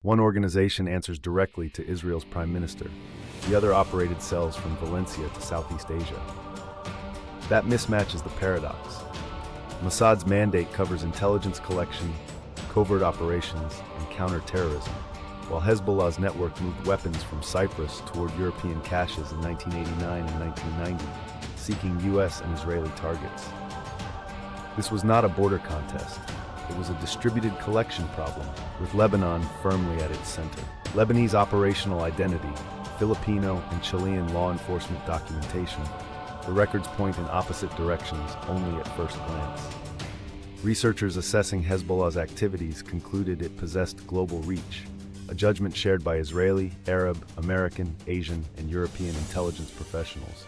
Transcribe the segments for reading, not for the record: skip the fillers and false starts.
One organization answers directly to Israel's prime minister. The other operated cells from Valencia to Southeast Asia. That mismatch is the paradox. Mossad's mandate covers intelligence collection, covert operations, and counterterrorism, while Hezbollah's network moved weapons from Cyprus toward European caches in 1989 and 1990, seeking U.S. and Israeli targets. This was not a border contest. It was a distributed collection problem, with Lebanon firmly at its center. Lebanese operational identity, Filipino and Chilean law enforcement documentation, the records point in opposite directions only at first glance. Researchers assessing Hezbollah's activities concluded it possessed global reach, a judgment shared by Israeli, Arab, American, Asian, and European intelligence professionals.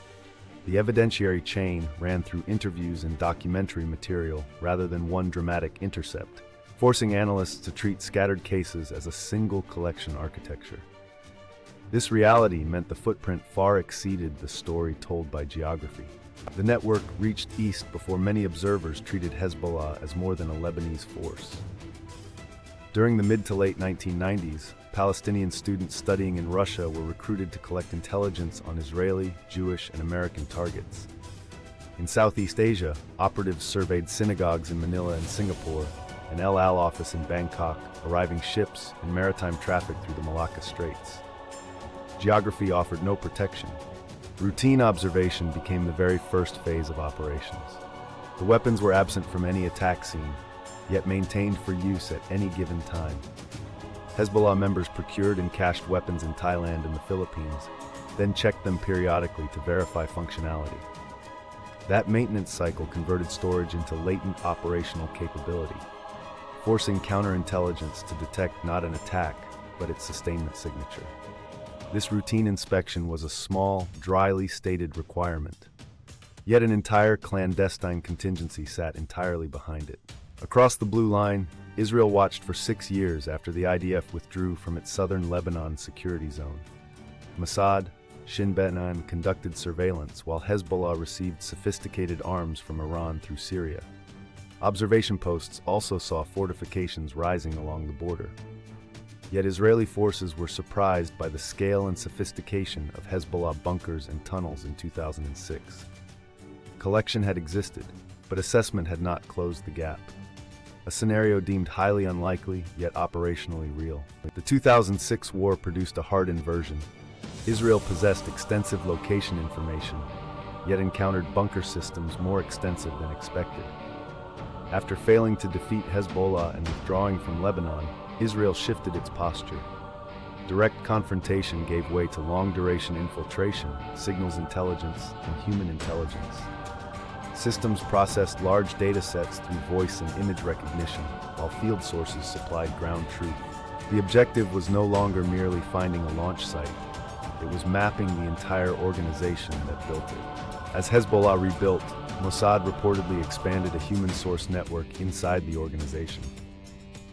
The evidentiary chain ran through interviews and documentary material rather than one dramatic intercept, forcing analysts to treat scattered cases as a single collection architecture. This reality meant the footprint far exceeded the story told by geography. The network reached east before many observers treated Hezbollah as more than a Lebanese force. During the mid to late 1990s, Palestinian students studying in Russia were recruited to collect intelligence on Israeli, Jewish, and American targets. In Southeast Asia, operatives surveyed synagogues in Manila and Singapore, an El Al office in Bangkok, arriving ships and maritime traffic through the Malacca Straits. Geography offered no protection. Routine observation became the very first phase of operations. The weapons were absent from any attack scene, yet maintained for use at any given time. Hezbollah members procured and cached weapons in Thailand and the Philippines, then checked them periodically to verify functionality. That maintenance cycle converted storage into latent operational capability, forcing counterintelligence to detect not an attack, but its sustainment signature. This routine inspection was a small, dryly stated requirement. Yet an entire clandestine contingency sat entirely behind it. Across the Blue Line, Israel watched for 6 years after the IDF withdrew from its southern Lebanon security zone. Mossad, Shin Bet conducted surveillance while Hezbollah received sophisticated arms from Iran through Syria. Observation posts also saw fortifications rising along the border. Yet Israeli forces were surprised by the scale and sophistication of Hezbollah bunkers and tunnels in 2006. Collection had existed, but assessment had not closed the gap. A scenario deemed highly unlikely, yet operationally real. The 2006 war produced a hardened version. Israel possessed extensive location information, yet encountered bunker systems more extensive than expected. After failing to defeat Hezbollah and withdrawing from Lebanon, Israel shifted its posture. Direct confrontation gave way to long-duration infiltration, signals intelligence, and human intelligence. Systems processed large data sets through voice and image recognition, while field sources supplied ground truth. The objective was no longer merely finding a launch site. It was mapping the entire organization that built it. As Hezbollah rebuilt, Mossad reportedly expanded a human source network inside the organization.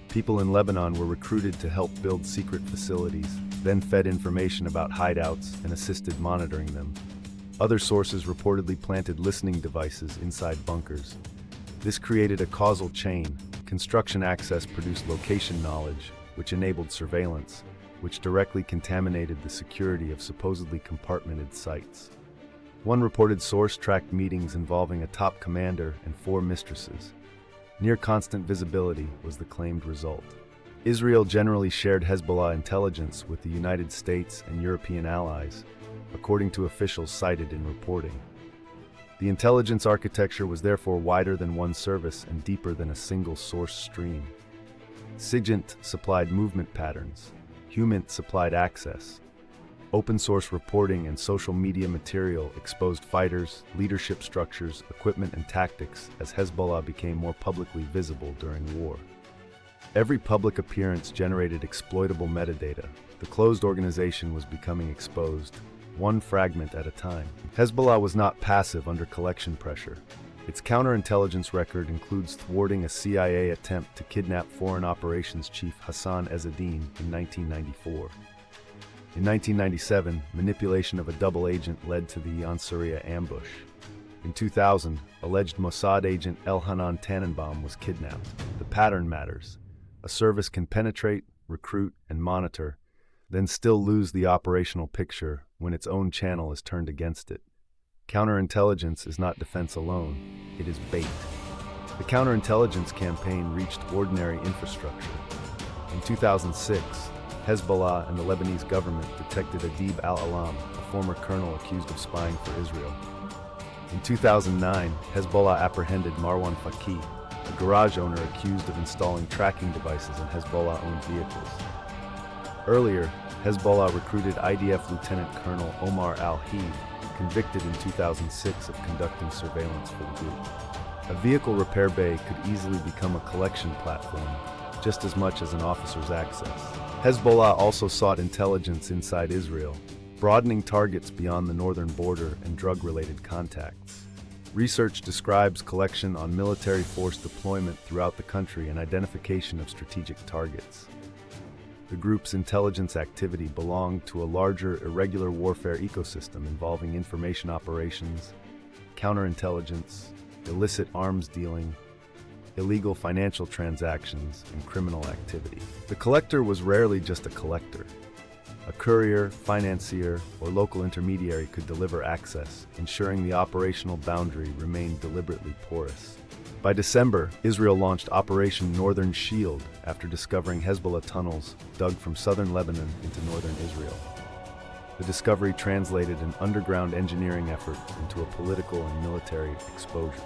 People in Lebanon were recruited to help build secret facilities, then fed information about hideouts and assisted monitoring them. Other sources reportedly planted listening devices inside bunkers. This created a causal chain. Construction access produced location knowledge, which enabled surveillance, which directly contaminated the security of supposedly compartmented sites. One reported source tracked meetings involving a top commander and 4 mistresses. Near constant visibility was the claimed result. Israel generally shared Hezbollah intelligence with the United States and European allies, according to officials cited in reporting. The intelligence architecture was therefore wider than one service and deeper than a single source stream. SIGINT supplied movement patterns. HUMINT supplied access. Open-source reporting and social media material exposed fighters, leadership structures, equipment, and tactics as Hezbollah became more publicly visible during war. Every public appearance generated exploitable metadata. The closed organization was becoming exposed, one fragment at a time. Hezbollah was not passive under collection pressure. Its counterintelligence record includes thwarting a CIA attempt to kidnap Foreign Operations Chief Hassan Ezzedine in 1994. In 1997, manipulation of a double agent led to the Ansariya ambush. In 2000, alleged Mossad agent Elhanan Tannenbaum was kidnapped. The pattern matters. A service can penetrate, recruit, and monitor, then still lose the operational picture when its own channel is turned against it. Counterintelligence is not defense alone, it is bait. The counterintelligence campaign reached ordinary infrastructure. In 2006, Hezbollah and the Lebanese government detected Adib al-Alam, a former colonel accused of spying for Israel. In 2009, Hezbollah apprehended Marwan Faki, a garage owner accused of installing tracking devices in Hezbollah-owned vehicles. Earlier, Hezbollah recruited IDF Lieutenant Colonel Omar al-Heed, convicted in 2006 of conducting surveillance for the group. A vehicle repair bay could easily become a collection platform, just as much as an officer's access. Hezbollah also sought intelligence inside Israel, broadening targets beyond the northern border and drug-related contacts. Research describes collection on military force deployment throughout the country and identification of strategic targets. The group's intelligence activity belonged to a larger irregular warfare ecosystem involving information operations, counterintelligence, illicit arms dealing, illegal financial transactions, and criminal activity. The collector was rarely just a collector. A courier, financier, or local intermediary could deliver access, ensuring the operational boundary remained deliberately porous. By December, Israel launched Operation Northern Shield after discovering Hezbollah tunnels dug from southern Lebanon into northern Israel. The discovery translated an underground engineering effort into a political and military exposure.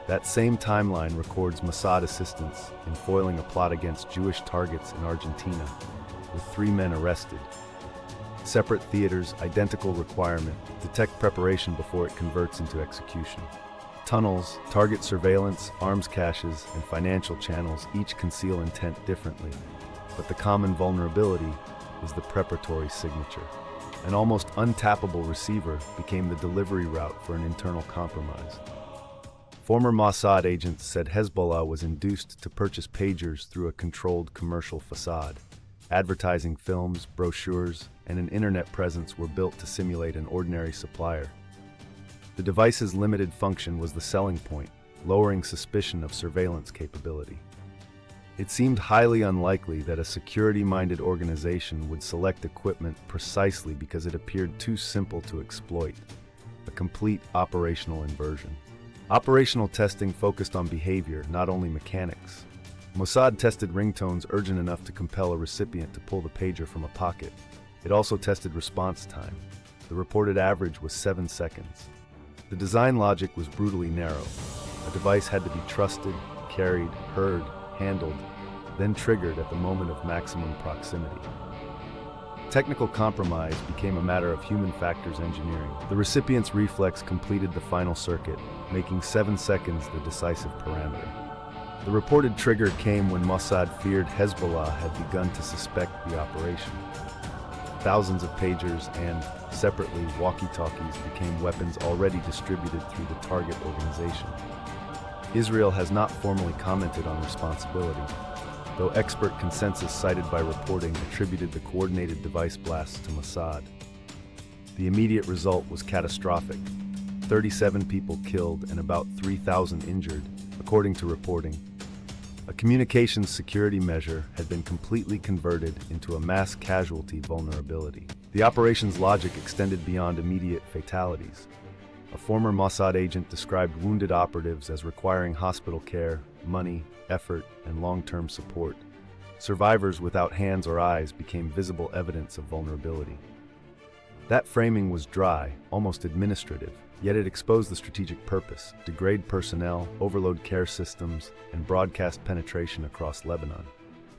That same timeline records Mossad assistance in foiling a plot against Jewish targets in Argentina, with 3 men arrested. Separate theaters, identical requirement, detect preparation before it converts into execution. Tunnels, target surveillance, arms caches, and financial channels each conceal intent differently, but the common vulnerability is the preparatory signature. An almost untappable receiver became the delivery route for an internal compromise. Former Mossad agents said Hezbollah was induced to purchase pagers through a controlled commercial facade. Advertising films, brochures, and an internet presence were built to simulate an ordinary supplier. The device's limited function was the selling point, lowering suspicion of surveillance capability. It seemed highly unlikely that a security-minded organization would select equipment precisely because it appeared too simple to exploit, a complete operational inversion. Operational testing focused on behavior, not only mechanics. Mossad tested ringtones urgent enough to compel a recipient to pull the pager from a pocket. It also tested response time. The reported average was 7 seconds. The design logic was brutally narrow. A device had to be trusted, carried, heard, handled, then triggered at the moment of maximum proximity. Technical compromise became a matter of human factors engineering. The recipient's reflex completed the final circuit, making 7 seconds the decisive parameter. The reported trigger came when Mossad feared Hezbollah had begun to suspect the operation. Thousands of pagers and, separately, walkie-talkies became weapons already distributed through the target organization. Israel has not formally commented on responsibility, though expert consensus cited by reporting attributed the coordinated device blasts to Mossad. The immediate result was catastrophic: 37 people killed and about 3,000 injured, according to reporting. A communications security measure had been completely converted into a mass casualty vulnerability. The operation's logic extended beyond immediate fatalities. A former Mossad agent described wounded operatives as requiring hospital care, money, effort, and long-term support. Survivors without hands or eyes became visible evidence of vulnerability. That framing was dry, almost administrative, yet it exposed the strategic purpose: degrade personnel, overload care systems, and broadcast penetration across Lebanon.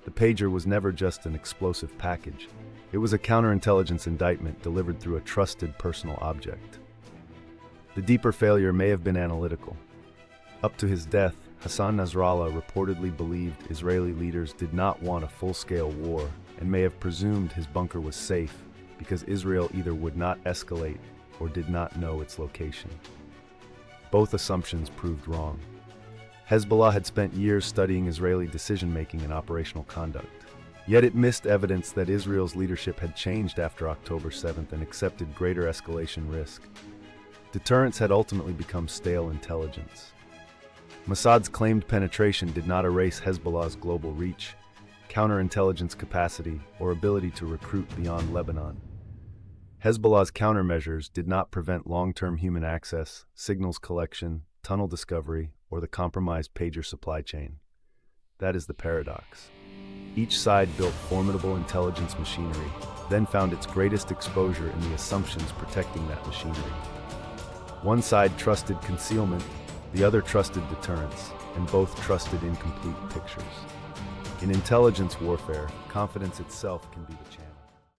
The pager was never just an explosive package. It was a counterintelligence indictment delivered through a trusted personal object. The deeper failure may have been analytical. Up to his death, Hassan Nasrallah reportedly believed Israeli leaders did not want a full-scale war and may have presumed his bunker was safe because Israel either would not escalate or did not know its location. Both assumptions proved wrong. Hezbollah had spent years studying Israeli decision-making and operational conduct. Yet it missed evidence that Israel's leadership had changed after October 7th and accepted greater escalation risk. Deterrence had ultimately become stale intelligence. Mossad's claimed penetration did not erase Hezbollah's global reach. counterintelligence capacity, or ability to recruit beyond Lebanon. Hezbollah's countermeasures did not prevent long-term human access, signals collection, tunnel discovery, or the compromised pager supply chain. That is the paradox. Each side built formidable intelligence machinery, then found its greatest exposure in the assumptions protecting that machinery. One side trusted concealment, the other trusted deterrence, and both trusted incomplete pictures. In intelligence warfare, confidence itself can be the challenge.